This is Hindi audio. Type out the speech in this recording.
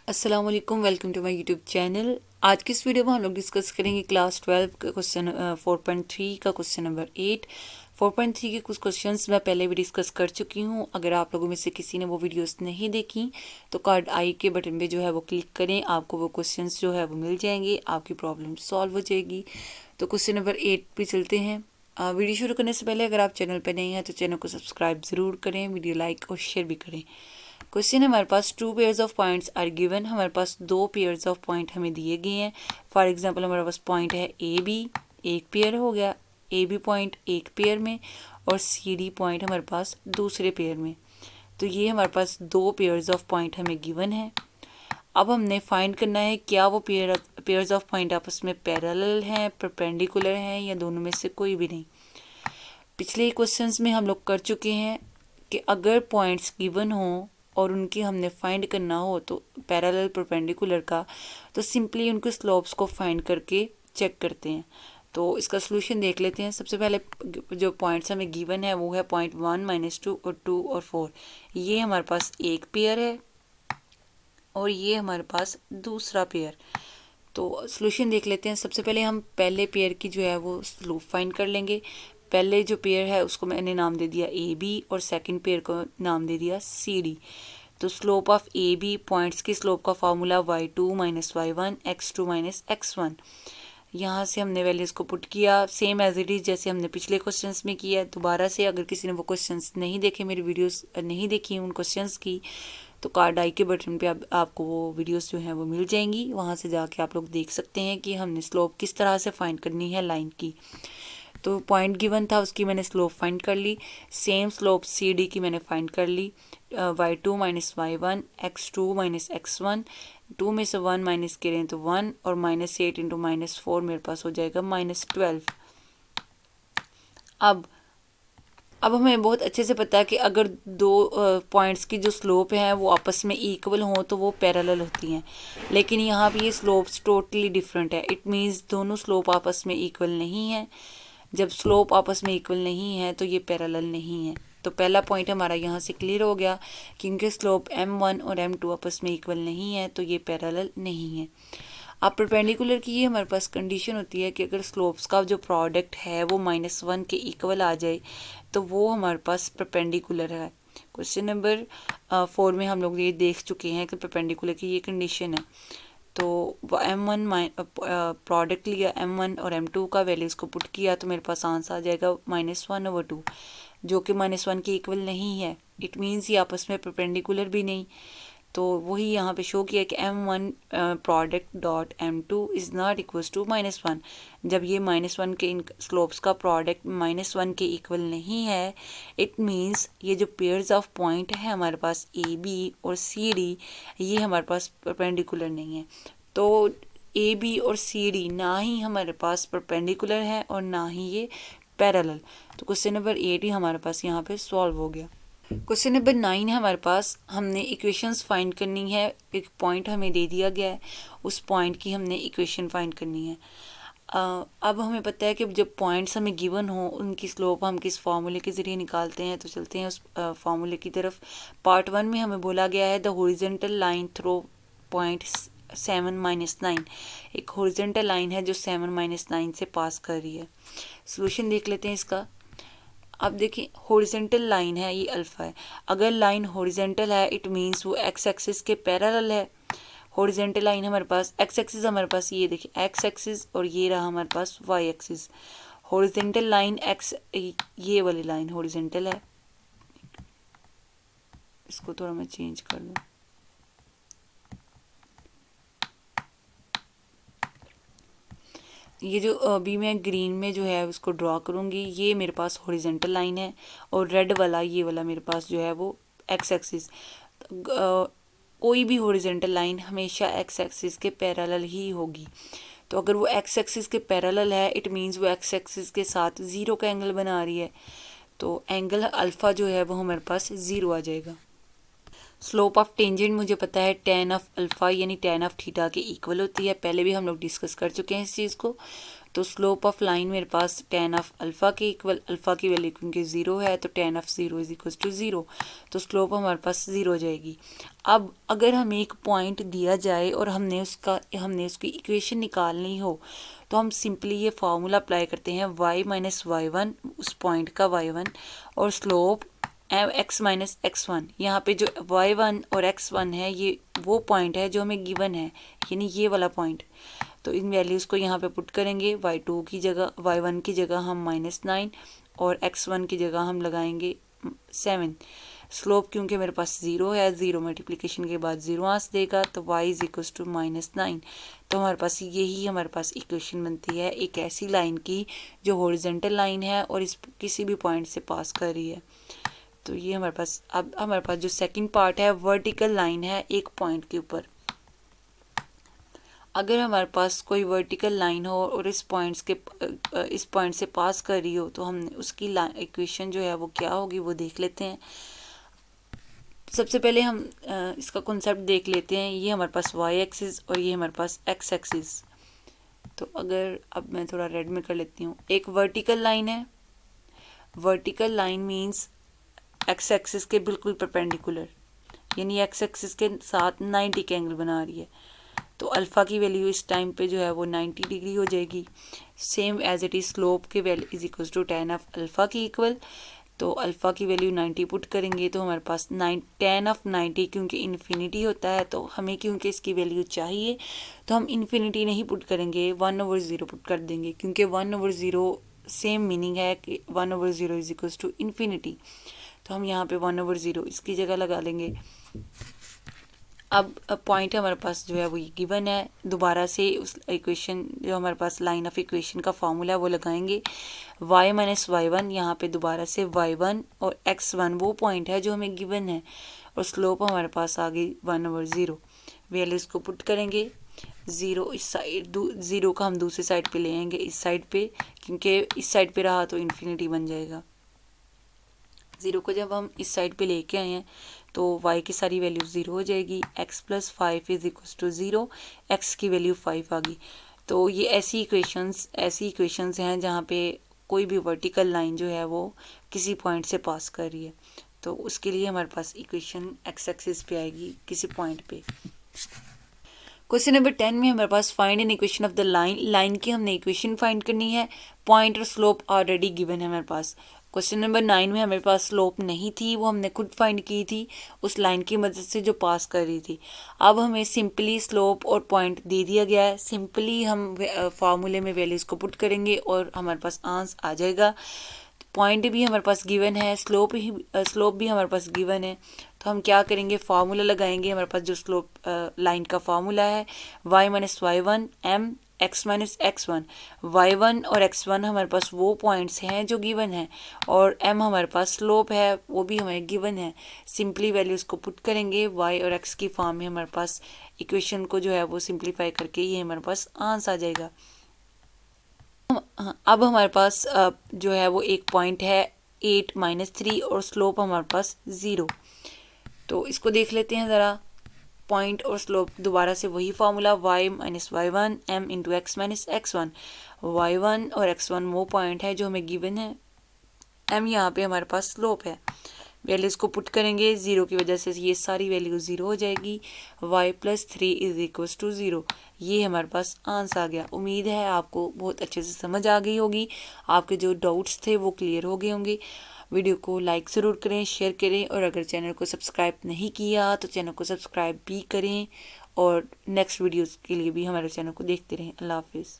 अस्सलाम वालेकुम, welcome to my YouTube channel. आज की इस वीडियो में हम लोग डिस्कस करेंगे क्लास 12 का क्वेश्चन 4.3 का क्वेश्चन नंबर 8। 4.3 के कुछ क्वेश्चंस मैं पहले भी डिस्कस कर चुकी हूँ। अगर आप लोगों में से किसी ने वो वीडियोस नहीं देखी तो कार्ड आई के बटन पे जो है वो क्लिक करें, आपको वो क्वेश्चंस जो है वो मिल जाएंगे, आपकी प्रॉब्लम सॉल्व हो जाएगी। तो क्वेश्चन नंबर 8 पे चलते हैं। वीडियो शुरू करने से पहले अगर आप चैनल पर नहीं हैं तो चैनल को सब्सक्राइब ज़रूर करें, वीडियो लाइक और शेयर भी करें। क्वेश्चन हमारे पास 2 pairs of points are given. हमारे पास 2 पेयर्स ऑफ पॉइंट हमें दिए गए हैं। फॉर एग्जांपल हमारे पास पॉइंट है ए बी, एक पेयर हो गया, ए बी पॉइंट एक पेयर में और सी डी पॉइंट हमारे पास दूसरे पेयर में। तो ये हमारे पास 2 पेयर्स ऑफ पॉइंट हमें गिवन है। अब हमने फाइंड करना है क्या वो पेयर्स ऑफ पॉइंट आपस में पैरेलल हैं, परपेंडिकुलर हैं या दोनों में से कोई भी नहीं। पिछले क्वेश्चंस में हम लोग कर चुके हैं कि अगर पॉइंट्स गिवन हो और उनकी हमने फाइंड करना हो तो पैरेलल परपेंडिकुलर का, तो सिंपली उनके स्लोप्स को फाइंड करके चेक करते हैं। तो इसका सोल्यूशन देख लेते हैं। सबसे पहले जो पॉइंट्स हमें गिवन है वो है पॉइंट 1, -2 और 2 और 4। ये हमारे पास एक पेयर है और ये हमारे पास दूसरा पेयर। तो सोल्यूशन देख लेते हैं। सबसे पहले हम पहले पेयर की जो है वो स्लोप फाइंड कर लेंगे। पहले जो पेयर है उसको मैंने नाम दे दिया ए बी और सेकंड पेयर को नाम दे दिया सी डी। तो slope of A B, points की स्लोप का formula y2 - y1 x2 - x1। यहाँ से हमने वैल्यूज़ को पुट किया सेम एज इट इज़ जैसे हमने पिछले क्वेश्चंस में किया। दोबारा से अगर किसी ने वो क्वेश्चंस नहीं देखे, मेरी वीडियोस नहीं देखी उन क्वेश्चंस की, तो कार्ड आई के बटन पे आपको वो वीडियोस जो हैं वो मिल जाएंगी। वहाँ से जाके आप लोग देख सकते हैं कि हमने स्लोप किस तरह से फाइंड करनी है लाइन की। तो पॉइंट गिवन था उसकी मैंने स्लोप फाइंड कर ली। सेम स्लोप सी डी की मैंने फाइंड कर ली। y2 - y1 x2 - x1, 2 में से 1 माइनस करें तो 1 और -8 इंटू -4 मेरे पास हो जाएगा -12। अब हमें बहुत अच्छे से पता है कि अगर दो पॉइंट्स की जो स्लोप है वो आपस में इक्वल हों तो वो पैरेलल होती हैं। लेकिन यहाँ पे ये स्लोप्स टोटली डिफरेंट है। इट मीन्स दोनों स्लोप आपस में इक्वल नहीं है। जब स्लोप आपस में इक्वल नहीं है तो ये पैरेलल नहीं है। तो पहला पॉइंट हमारा यहाँ से क्लियर हो गया कि इनके स्लोप m1 और m2 आपस में इक्वल नहीं है तो ये पैरेलल नहीं है। अब परपेंडिकुलर की ये हमारे पास कंडीशन होती है कि अगर स्लोप्स का जो प्रोडक्ट है वो -1 के इक्वल आ जाए तो वो हमारे पास परपेंडिकुलर है। क्वेश्चन नंबर 4 में हम लोग ये देख चुके हैं कि परपेंडिकुलर की ये कंडीशन है। तो m1 प्रोडक्ट लिया m1 और m2 का, वैल्यूज़ को पुट किया तो मेरे पास आंसर आ जाएगा -1/2, जो कि -1 के इक्वल नहीं है। इट मीन्स ये आपस में परपेंडिकुलर भी नहीं। तो वही यहाँ पे शो किया कि m1 product dot m2 is not equals to -1। जब ये -1 के इन स्लोप्स का प्रोडक्ट -1 के इक्वल नहीं है, इट मीन्स ये जो पेयर्स ऑफ पॉइंट है हमारे पास ए बी और सी डी, ये हमारे पास परपेंडिकुलर नहीं है। तो ए बी और सी डी ना ही हमारे पास परपेंडिकुलर है और ना ही ये पैरेलल। तो क्वेश्चन नंबर 8 ही हमारे पास यहाँ पे सॉल्व हो गया। क्वेश्चन नंबर 9 है हमारे पास। हमने इक्वेशंस फाइंड करनी है। एक पॉइंट हमें दे दिया गया है, उस पॉइंट की हमने इक्वेशन फाइंड करनी है। अब हमें पता है कि जब पॉइंट्स हमें गिवन हो उनकी स्लोप हम किस फार्मूले के ज़रिए निकालते हैं। तो चलते हैं उस फार्मूले की तरफ। पार्ट 1 में हमें बोला गया है the horizontal line through point 7 - 9। एक हॉरिजॉन्टल लाइन है जो 7 - 9 से पास कर रही है। सोल्यूशन देख लेते हैं इसका। अब देखिए हॉरिजॉन्टल लाइन है, ये अल्फा है। अगर लाइन हॉरिजॉन्टल है इट मींस वो एक्स एक्सिस के पैरेलल है। हॉरिजॉन्टल लाइन हमारे पास एक्स एक्सिस हमारे पास ये देखिए एक्स एक्सिस और ये रहा हमारे पास Y axis. Horizontal line X, ये वाली लाइन हॉरिजॉन्टल है। इसको थोड़ा मैं चेंज कर दूँ। ये जो अभी मैं ग्रीन में जो है उसको ड्रॉ करूँगी, ये मेरे पास हॉरिजॉन्टल लाइन है और रेड वाला ये वाला मेरे पास जो है वो एक्स एक्सिस। कोई भी हॉरिजॉन्टल लाइन हमेशा एक्स एक्सिस के पैरेलल ही होगी। तो अगर वो एक्स एक्सिस के पैरेलल है इट मीन्स वो एक्स एक्सिस के साथ ज़ीरो का एंगल बना रही है। तो एंगल अल्फ़ा जो है वो हमारे पास ज़ीरो आ जाएगा। स्लोप ऑफ टेंजेंट मुझे पता है tan ऑफ अल्फ़ा यानी tan ऑफ थीटा के इक्वल होती है। पहले भी हम लोग डिस्कस कर चुके हैं इस चीज़ को। तो स्लोप ऑफ लाइन मेरे पास tan ऑफ अल्फ़ा के इक्वल, अल्फ़ा की वैल्यू क्योंकि 0 है तो tan of 0 is equal to 0, तो स्लोप हमारे पास 0 हो जाएगी। अब अगर हमें एक पॉइंट दिया जाए और हमने उसकी इक्वेशन निकालनी हो तो हम सिंपली ये फार्मूला अप्लाई करते हैं y माइनस y1, उस पॉइंट का y1, और स्लोप x माइनस x1। यहाँ पे जो y1 और x1 है ये वो पॉइंट है जो हमें गिवन है, यानी ये वाला पॉइंट। तो इन वैल्यूज़ को यहाँ पे पुट करेंगे, y2 की जगह, y1 की जगह हम -9 और x1 की जगह हम लगाएंगे 7। स्लोप क्योंकि मेरे पास 0 है, 0 मल्टीप्लिकेशन के बाद 0 आंस देगा, तो y इज इक्वल टू -9। तो हमारे पास हमारे पास इक्वेशन बनती है एक ऐसी लाइन की जो हॉरिजॉन्टल लाइन है और इस किसी भी पॉइंट से पास कर रही है। तो ये हमारे पास, अब हमारे पास जो सेकंड पार्ट है वर्टिकल लाइन है एक पॉइंट के ऊपर। अगर हमारे पास कोई वर्टिकल लाइन हो और इस पॉइंट से पास कर रही हो तो हमने उसकी इक्वेशन जो है वो क्या होगी वो देख लेते हैं। सबसे पहले हम इसका कॉन्सेप्ट देख लेते हैं। ये हमारे पास y एक्सिस और ये हमारे पास x एक्सिस। तो अगर अब मैं थोड़ा रेड में कर लेती हूँ, एक वर्टिकल लाइन है, vertical line means x axis के बिल्कुल परपेंडिकुलर, यानी x एक्सिस के साथ 90 के एंगल बना रही है। तो अल्फ़ा की वैल्यू इस टाइम पे जो है वो 90 डिग्री हो जाएगी। Same as it is slope की value is equal to tan of alpha की इक्वल। तो अल्फ़ा की वैल्यू 90 पुट करेंगे तो हमारे पास tan ऑफ 90 क्योंकि इन्फिनिटी होता है, तो हमें क्योंकि इसकी वैल्यू चाहिए तो हम इन्फिनिटी नहीं पुट करेंगे, 1/0 पुट कर देंगे, क्योंकि 1/0 सेम मीनिंग है कि 1/0 इज इक्वल टू इन्फिनिटी। तो हम यहाँ पे 1/0 इसकी जगह लगा लेंगे। अब पॉइंट हमारे पास जो है वो ये गिवन है। दोबारा से उस इक्वेशन जो हमारे पास लाइन ऑफ इक्वेशन का फॉर्मूला है वो लगाएंगे। y माइनस y1, यहाँ पे दोबारा से y1 और x1 वो पॉइंट है जो हमें गिवन है, और स्लोप हमारे पास आ गई 1/0। वैल्यूज़ को पुट करेंगे। 0 इस साइड, 0 का हम दूसरी साइड पे ले आएंगे इस साइड पे, क्योंकि इस साइड पे रहा तो इन्फिनिटी बन जाएगा। 0 को जब हम इस साइड पे लेके आए हैं तो y की सारी वैल्यू 0 हो जाएगी। x plus 5 is equal to 0, x की वैल्यू 5 आ गई। तो ये ऐसी इक्वेशंस हैं जहाँ पे कोई भी वर्टिकल लाइन जो है वो किसी पॉइंट से पास कर रही है, तो उसके लिए हमारे पास इक्वेशन x एक्सिस पे आएगी किसी पॉइंट पे। क्वेश्चन नंबर 10 में हमारे पास find an equation of the line की हमने इक्वेशन फाइंड करनी है। पॉइंट और स्लोप ऑलरेडी गिवन है हमारे पास। क्वेश्चन नंबर 9 में हमारे पास स्लोप नहीं थी, वो हमने खुद फाइंड की थी उस लाइन की मदद से जो पास कर रही थी। अब हमें सिंपली स्लोप और पॉइंट दे दिया गया है, सिंपली हम फार्मूले में वैल्यूज़ को पुट करेंगे और हमारे पास आंसर आ जाएगा। पॉइंट भी हमारे पास गिवन है, स्लोप भी हमारे पास गिवन है। तो हम क्या करेंगे, फार्मूला लगाएंगे। हमारे पास जो स्लोप लाइन का फार्मूला है y minus y1 m x minus x1। y1 और x1 हमारे पास वो पॉइंट्स हैं जो गिवन है, और m हमारे पास स्लोप है वो भी हमें गिवन है। सिंपली वैल्यूज़ को पुट करेंगे y और x की फॉर्म में, हमारे पास इक्वेशन को जो है वो सिंप्लीफाई करके ये हमारे पास आंसर आ जाएगा। अब हमारे पास जो है वो एक पॉइंट है 8 माइनस 3 और स्लोप हमारे पास 0। तो इसको देख लेते हैं ज़रा। पॉइंट और स्लोप दोबारा से वही formula y minus y1 m into x minus x1। y1 और x1 वो पॉइंट है जो हमें गिवन है, m यहाँ पे हमारे पास स्लोप है। वैल्यूज़ को पुट करेंगे, 0 की वजह से ये सारी वैल्यू 0 हो जाएगी। y plus 3 is equal to 0, ये हमारे पास आंसर आ गया। उम्मीद है आपको बहुत अच्छे से समझ आ गई होगी, आपके जो डाउट्स थे वो क्लियर हो गए होंगे। वीडियो को लाइक ज़रूर करें, शेयर करें, और अगर चैनल को सब्सक्राइब नहीं किया तो चैनल को सब्सक्राइब भी करें, और नेक्स्ट वीडियोज़ के लिए भी हमारे चैनल को देखते रहें। अल्लाह हाफिज़।